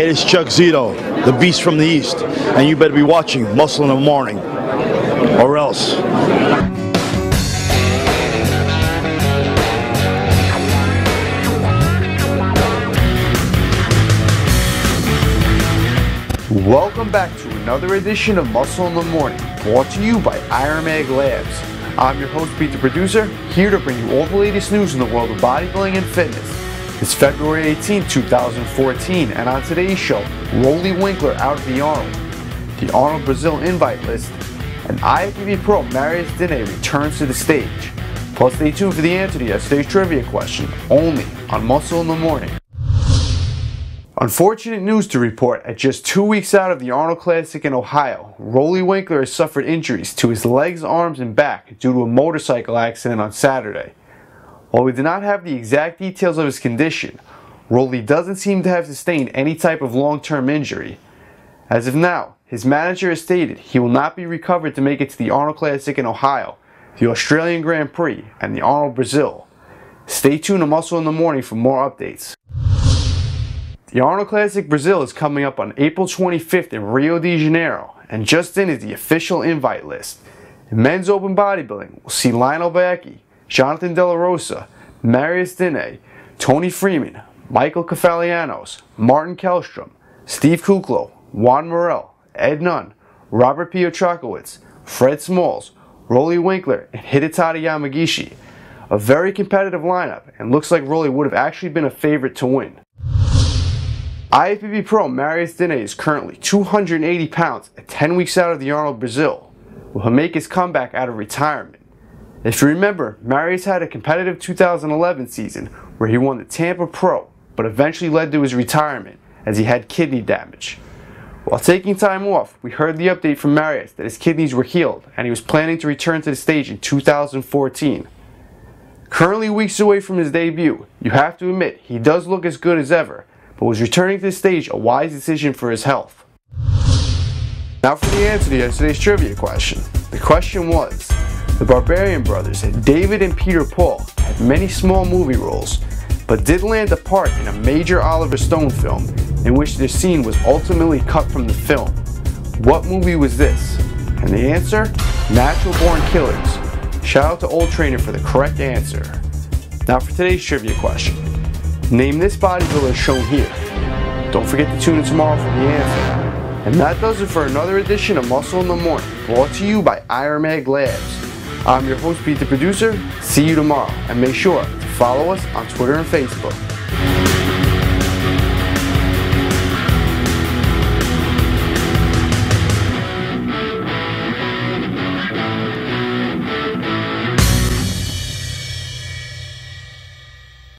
Hey, it's Chuck Zito, the beast from the east, and you better be watching Muscle in the Morning, or else. Welcome back to another edition of Muscle in the Morning, brought to you by Iron Mag Labs. I'm your host, Pete the Producer, here to bring you all the latest news in the world of bodybuilding and fitness. It's February 18, 2014, and on today's show, Roelly Winklaar out of the Arnold, the Arnold Brazil invite list, and IFBB Pro Marius Diné returns to the stage. Plus, stay tuned for the answer to yesterday's trivia question, only on Muscle in the Morning. Unfortunate news to report. At just 2 weeks out of the Arnold Classic in Ohio, Roelly Winklaar has suffered injuries to his legs, arms, and back due to a motorcycle accident on Saturday. While we do not have the exact details of his condition, Roelly doesn't seem to have sustained any type of long-term injury. As of now, his manager has stated he will not be recovered to make it to the Arnold Classic in Ohio, the Australian Grand Prix, and the Arnold Brazil. Stay tuned to Muscle in the Morning for more updates. The Arnold Classic Brazil is coming up on April 25th in Rio de Janeiro, and just in is the official invite list. In men's open bodybuilding, we'll see Lionel Bacchi, Jonathan De La Rosa, Marius Diné, Tony Freeman, Michael Kefalianos, Martin Kellstrom, Steve Kuclo, Juan Morel, Ed Nunn, Robert Piotrkowicz, Fred Smalls, Roelly Winklaar, and Hidetaka Yamagishi. A very competitive lineup, and looks like Roelly would have actually been a favorite to win. IFBB Pro Marius Diné is currently 280 pounds at 10 weeks out of the Arnold Brazil. Will he make his comeback out of retirement? If you remember, Marius had a competitive 2011 season where he won the Tampa Pro, but eventually led to his retirement as he had kidney damage. While taking time off, we heard the update from Marius that his kidneys were healed and he was planning to return to the stage in 2014. Currently weeks away from his debut, you have to admit he does look as good as ever, but was returning to the stage a wise decision for his health? Now for the answer to yesterday's trivia question. The question was, the Barbarian brothers, David and Peter Paul, had many small movie roles, but did land a part in a major Oliver Stone film in which their scene was ultimately cut from the film. What movie was this? And the answer? Natural Born Killers. Shout out to Old Trainer for the correct answer. Now for today's trivia question. Name this bodybuilder shown here. Don't forget to tune in tomorrow for the answer. And that does it for another edition of Muscle in the Morning, brought to you by Iron Mag Labs. I'm your host, Pete the Producer. See you tomorrow, and make sure to follow us on Twitter and Facebook.